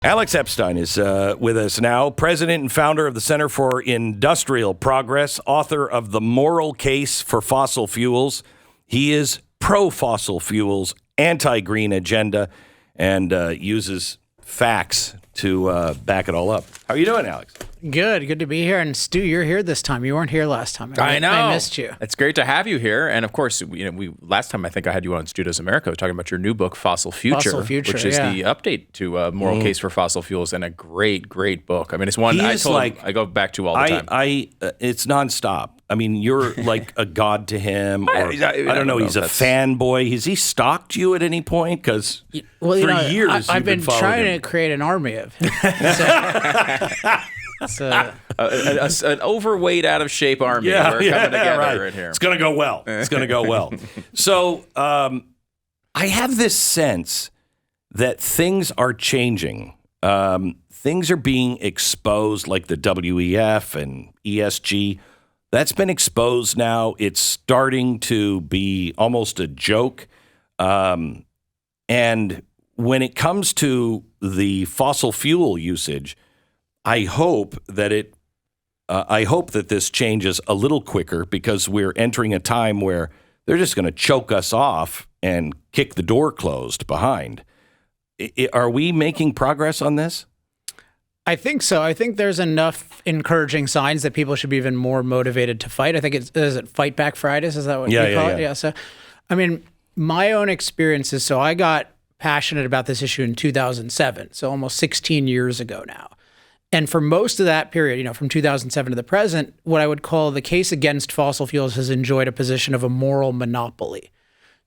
Alex Epstein is with us now, president and founder of the Center for Industrial Progress, author of The Moral Case for Fossil Fuels. He is pro-fossil fuels, anti-green agenda, and uses facts to back it all up. How are you doing, Alex? Good to be here. And Stu, you're here this time. You weren't here last time. I know. I missed you. It's great to have you here. And of course, we last time I think I had you on Stu Does America talking about your new book, Fossil Future, which is the update to Moral Case for Fossil Fuels, and a great book. I mean, it's one I go back to all the time. It's nonstop. I mean, you're like a god to him, or I don't know. He's a fanboy. Has he stalked you at any point? Because for years I've been trying to create an army of him. An overweight, out of shape army. We're coming together right here. It's going to go well. It's going to go well. So I have this sense that things are changing. Things are being exposed, like the WEF and ESG. That's been exposed now. It's starting to be almost a joke. And when it comes to the fossil fuel usage, I hope that this changes a little quicker, because we're entering a time where they're just going to choke us off and kick the door closed behind. Are we making progress on this? I think so. I think there's enough encouraging signs that people should be even more motivated to fight. I think is it Fight Back Fridays? Is that what you call it? Yeah. So, I mean, my own experiences. So I got passionate about this issue in 2007. So almost 16 years ago now. And for most of that period, from 2007 to the present, what I would call the case against fossil fuels has enjoyed a position of a moral monopoly.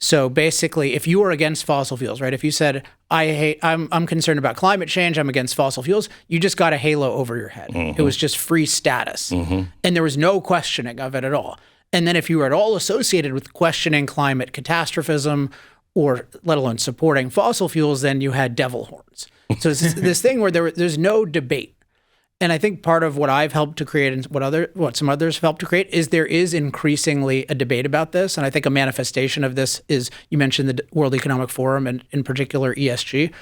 So basically, if you were against fossil fuels, right? If you said, I'm concerned about climate change, I'm against fossil fuels, you just got a halo over your head. Mm-hmm. It was just free status. Mm-hmm. And there was no questioning of it at all. And then if you were at all associated with questioning climate catastrophism, or let alone supporting fossil fuels, then you had devil horns. So it's this thing where there's no debate. And I think part of what I've helped to create, and what some others have helped to create, is there is increasingly a debate about this. And I think a manifestation of this is, you mentioned the World Economic Forum, and in particular ESG.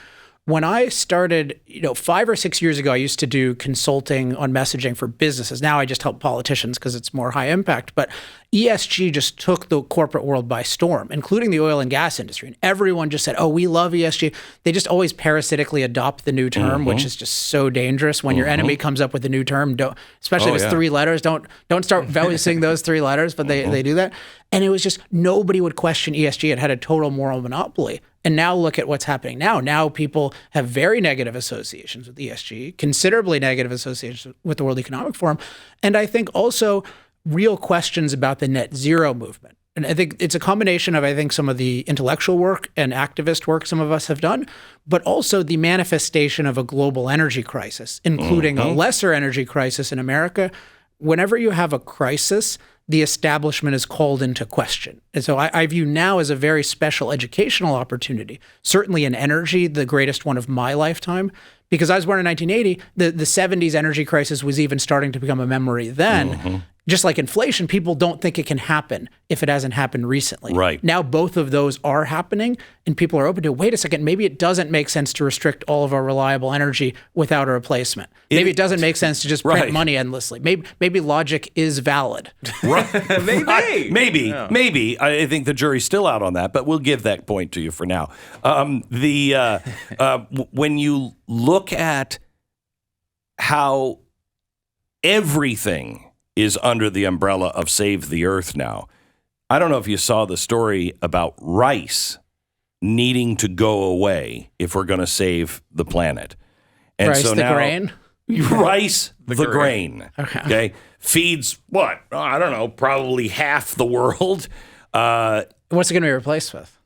When I started, 5 or 6 years ago, I used to do consulting on messaging for businesses. Now I just help politicians because it's more high impact. But ESG just took the corporate world by storm, including the oil and gas industry. And everyone just said, oh, we love ESG. They just always parasitically adopt the new term, which is just so dangerous. When your enemy comes up with a new term, especially if it's 3 letters, don't start voicing those 3 letters, but they do that. And it was just, nobody would question ESG. It had a total moral monopoly. And now look at what's happening now. Now people have very negative associations with ESG, considerably negative associations with the World Economic Forum, and I think also real questions about the net zero movement. And I think it's a combination of, some of the intellectual work and activist work some of us have done, but also the manifestation of a global energy crisis, including a lesser energy crisis in America. Whenever you have a crisis, the establishment is called into question. And so I view now as a very special educational opportunity, certainly in energy, the greatest one of my lifetime, because I was born in 1980, the 70s energy crisis was even starting to become a memory then. Just like inflation, people don't think it can happen if it hasn't happened recently. Right. Now both of those are happening, and people are open to, wait a second, maybe it doesn't make sense to restrict all of our reliable energy without a replacement. Maybe it doesn't make sense to just print money endlessly. Maybe logic is valid. Right. Maybe. I think the jury's still out on that, but we'll give that point to you for now. When you look at how everything is under the umbrella of Save the Earth now. I don't know if you saw the story about rice needing to go away if we're going to save the planet. And rice, so now, grain? Rice, the grain. Okay. Feeds what? Oh, I don't know, probably half the world. What's it going to be replaced with?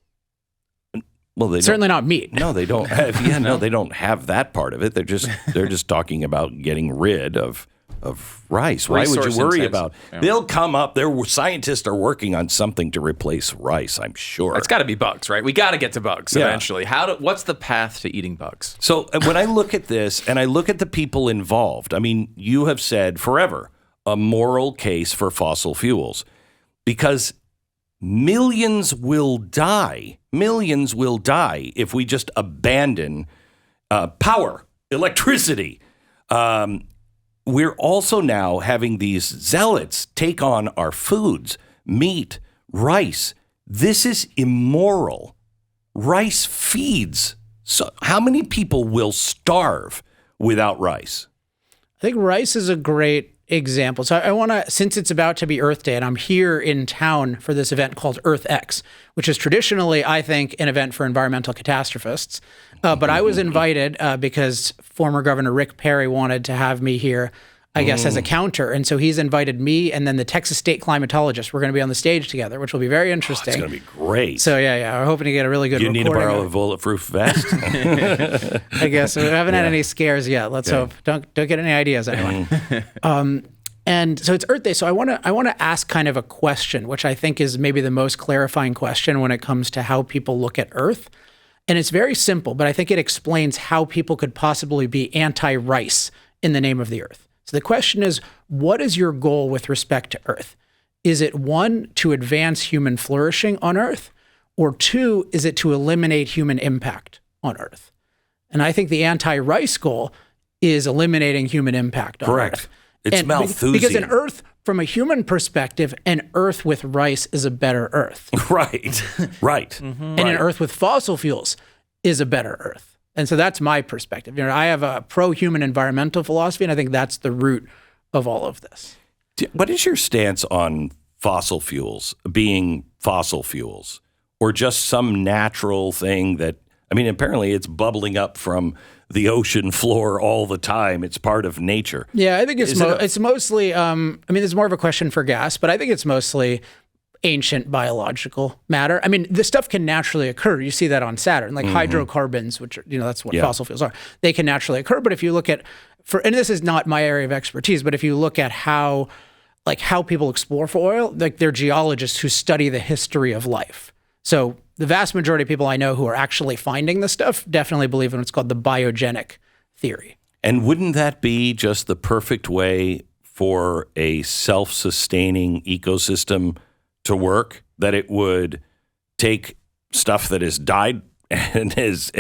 Well, they certainly not meat. No, they don't have. They don't have that part of it. They're just talking about getting rid of rice. Why would you worry about? Yeah. They'll come up. Scientists are working on something to replace rice, I'm sure. It's got to be bugs, right? We got to get to bugs eventually. What's the path to eating bugs? So when I look at this and I look at the people involved, I mean, you have said forever a moral case for fossil fuels, because millions will die if we just abandon power. electricity. We're also now having these zealots take on our foods, meat, rice. This is immoral. Rice feeds. So how many people will starve without rice? I think rice is a great example. So I want to, since it's about to be Earth Day, and I'm here in town for this event called Earth X, which is traditionally, I think, an event for environmental catastrophists. But I was invited because former Governor Rick Perry wanted to have me here, I guess, as a counter. And so he's invited me and then the Texas State climatologist. We're going to be on the stage together, which will be very interesting. It's going to be great. So yeah, we're hoping to get a really good recording. Do you need to borrow a bulletproof vest? I guess. We haven't had any scares yet. Let's hope. Don't get any ideas anyway. And so it's Earth Day. So I want to ask kind of a question, which I think is maybe the most clarifying question when it comes to how people look at Earth. And it's very simple, but I think it explains how people could possibly be anti-rice in the name of the Earth. So the question is, what is your goal with respect to Earth? Is it 1, to advance human flourishing on Earth? Or 2, is it to eliminate human impact on Earth? And I think the anti-rice goal is eliminating human impact on Earth. It's Malthusian. Because an Earth, from a human perspective, an Earth with rice is a better Earth. Right. And an Earth with fossil fuels is a better Earth. And so that's my perspective. I have a pro-human environmental philosophy, and I think that's the root of all of this. What is your stance on fossil fuels being fossil fuels, or just some natural thing that, I mean, apparently it's bubbling up from the ocean floor all the time. It's part of nature. Yeah, I think it's mostly, I mean, there's more of a question for gas, but I think it's mostly ancient biological matter. I mean, this stuff can naturally occur. You see that on Saturn, like hydrocarbons, which are, that's what fossil fuels are. They can naturally occur. But if you look at, and this is not my area of expertise, but if you look at how people explore for oil, like they're geologists who study the history of life. So the vast majority of people I know who are actually finding this stuff definitely believe in what's called the biogenic theory. And wouldn't that be just the perfect way for a self-sustaining ecosystem to work, that it would take stuff that has died and is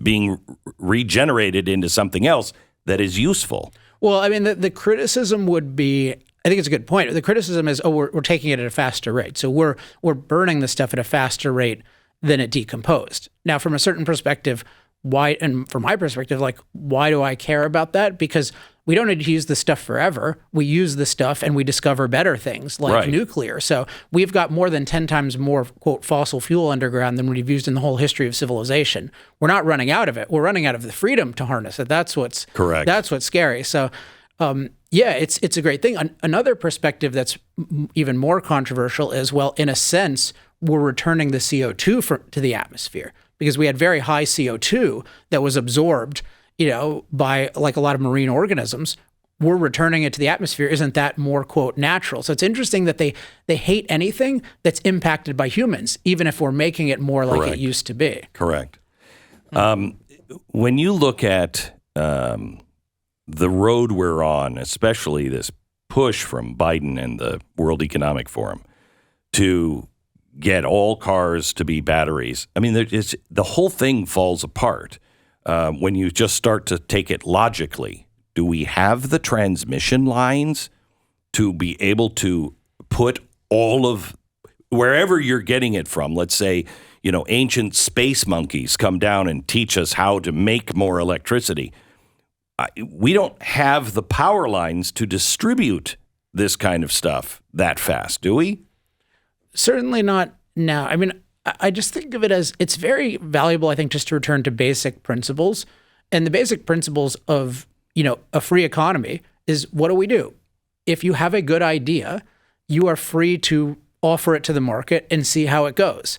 being regenerated into something else that is useful? Well, I mean, the criticism would be, I think it's a good point. The criticism is, we're taking it at a faster rate. So we're burning the stuff at a faster rate than it decomposed. Now, from a certain perspective, why, and from my perspective, like, why do I care about that? Because we don't need to use the stuff forever. We use the stuff and we discover better things like nuclear. So we've got more than 10 times more, quote, fossil fuel underground than we've used in the whole history of civilization. We're not running out of it. We're running out of the freedom to harness it. That's what's correct. That's what's scary. So, it's a great thing. Another perspective that's even more controversial is, well, in a sense, we're returning the CO2 to the atmosphere because we had very high CO2 that was absorbed by like a lot of marine organisms. We're returning it to the atmosphere. Isn't that more, quote, natural? So it's interesting that they hate anything that's impacted by humans, even if we're making it more like it used to be. Correct. When you look at the road we're on, especially this push from Biden and the World Economic Forum to get all cars to be batteries, I mean, the whole thing falls apart. When you just start to take it logically. Do we have the transmission lines to be able to put all of, wherever you're getting it from, let's say, ancient space monkeys come down and teach us how to make more electricity. We don't have the power lines to distribute this kind of stuff that fast, do we? Certainly not now. I mean, I just think of it as it's very valuable, I think, just to return to basic principles. And the basic principles of, a free economy is, what do? If you have a good idea, you are free to offer it to the market and see how it goes.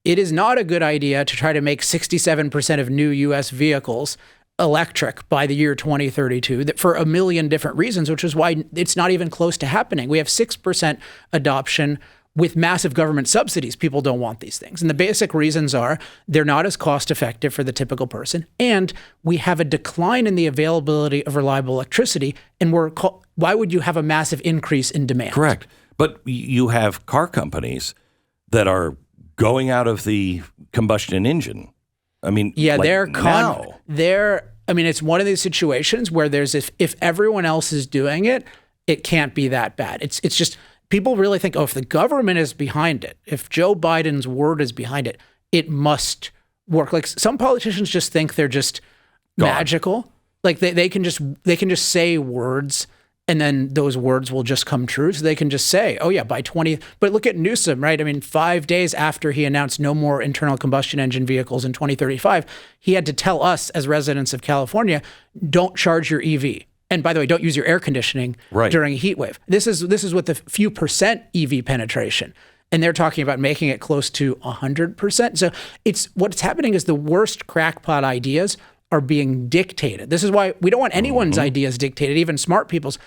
It is not a good idea to try to make 67% of new U.S. vehicles electric by the year 2032 for a million different reasons, which is why it's not even close to happening. We have 6% adoption with massive government subsidies. People don't want these things. And the basic reasons are they're not as cost effective for the typical person. And we have a decline in the availability of reliable electricity. And why would you have a massive increase in demand? Correct. But you have car companies that are going out of the combustion engine. I mean, yeah, they're I mean, it's one of these situations where there's if everyone else is doing it, it can't be that bad. It's just people really think, oh, if the government is behind it, if Joe Biden's word is behind it, it must work. Like some politicians just think they're just magical. Like they can just say words and then those words will just come true. So they can just say, oh yeah, by 20. But look at Newsom, right? I mean, 5 days after he announced no more internal combustion engine vehicles in 2035, he had to tell us as residents of California, don't charge your EV. And by the way, don't use your air conditioning during a heat wave. This is with the few percent EV penetration. And they're talking about making it close to 100%. So what's happening is the worst crackpot ideas are being dictated. This is why we don't want anyone's ideas dictated, even smart people's.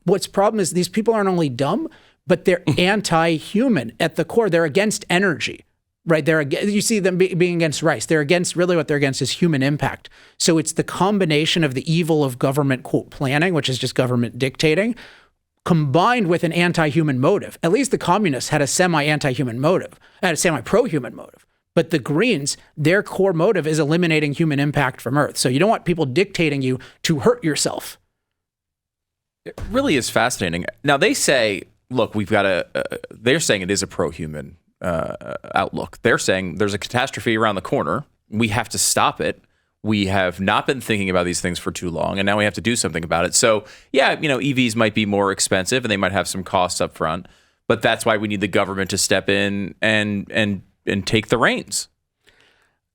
What's problem is these people aren't only dumb, but they're anti-human at the core. They're against energy, right? You see them being against rice. They're against, really what they're against is human impact. So it's the combination of the evil of government, quote, planning, which is just government dictating, combined with an anti-human motive. At least the communists had a semi-anti-human motive, had a semi-pro-human motive. But the Greens, their core motive is eliminating human impact from Earth. So you don't want people dictating you to hurt yourself. It really is fascinating. Now they say, look, they're saying it is a pro-human outlook. They're saying there's a catastrophe around the corner. We have to stop it. We have not been thinking about these things for too long, and now we have to do something about it. So yeah, EVs might be more expensive and they might have some costs up front, but that's why we need the government to step in and take the reins.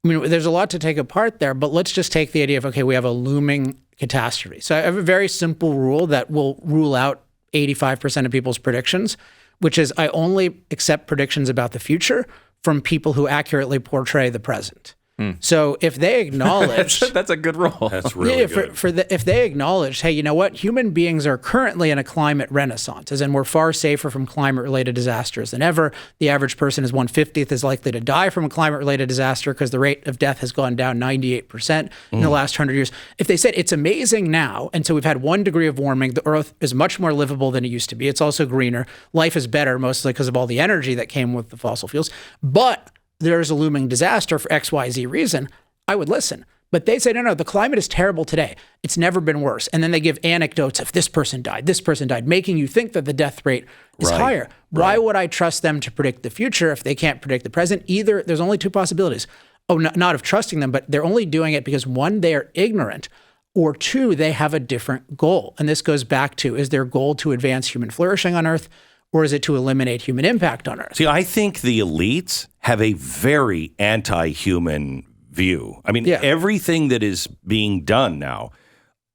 I mean, there's a lot to take apart there, but let's just take the idea of, okay, we have a looming catastrophe. So I have a very simple rule that will rule out 85% of people's predictions, which is I only accept predictions about the future from people who accurately portray the present. So if they acknowledge... that's a good rule. That's really good. If they acknowledge, hey, you know what? Human beings are currently in a climate renaissance, as in we're far safer from climate-related disasters than ever. The average person is 1/50th as likely to die from a climate-related disaster because the rate of death has gone down 98% in the last 100 years. If they said it's amazing now, and so we've had 1 degree of warming, the Earth is much more livable than it used to be. It's also greener. Life is better, mostly because of all the energy that came with the fossil fuels. But there's a looming disaster for XYZ reason, I would listen. But they say, no, the climate is terrible today. It's never been worse. And then they give anecdotes of this person died, making you think that the death rate is higher. Why would I trust them to predict the future if they can't predict the present? Either, there's only 2 possibilities. Not of trusting them, but they're only doing it because 1, they are ignorant, or 2, they have a different goal. And this goes back to, is their goal to advance human flourishing on Earth? Or is it to eliminate human impact on Earth? See, I think the elites have a very anti-human view. I mean, everything that is being done now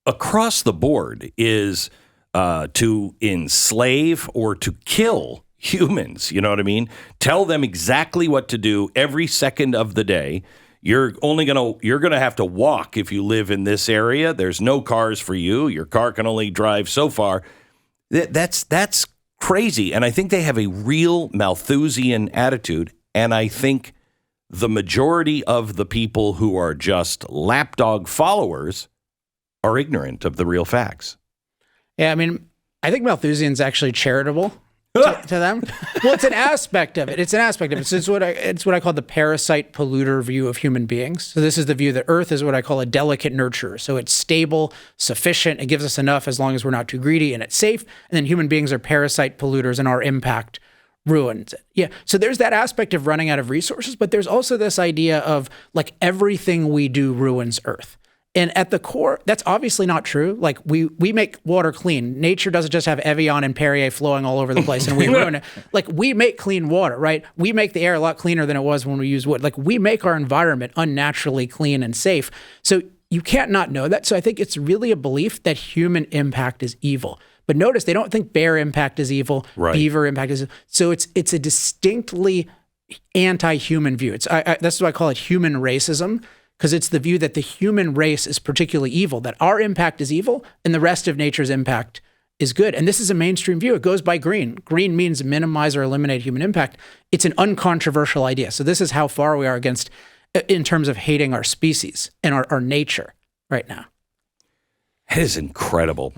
across the board is to enslave or to kill humans. You know what I mean? Tell them exactly what to do every second of the day. You're gonna have to walk if you live in this area. There's no cars for you. Your car can only drive so far. That's crazy. And I think they have a real Malthusian attitude. And I think the majority of the people who are just lapdog followers are ignorant of the real facts. Yeah, I mean, I think Malthusian's actually charitable to them. Well, it's an aspect of it. So it's what I call the parasite polluter view of human beings. So this is the view that Earth is what I call a delicate nurturer. So it's stable, sufficient, it gives us enough as long as we're not too greedy, and it's safe. And then human beings are parasite polluters, and our impact ruins it. Yeah. So there's that aspect of running out of resources, but there's also this idea of like everything we do ruins Earth. And at the core, that's obviously not true. Like we make water clean. Nature doesn't just have Evian and Perrier flowing all over the place and we ruin it. Like we make clean water, right? We make the air a lot cleaner than it was when we use wood. Like we make our environment unnaturally clean and safe. So you can't not know that. So I think it's really a belief that human impact is evil. But notice they don't think bear impact is evil, beaver impact is evil. So it's a distinctly anti-human view. That's why I call it human racism. Because it's the view that the human race is particularly evil, that our impact is evil and the rest of nature's impact is good. And this is a mainstream view. It goes by green. Green means minimize or eliminate human impact. It's an uncontroversial idea. So this is how far we are against in terms of hating our species and our nature right now. It is incredible.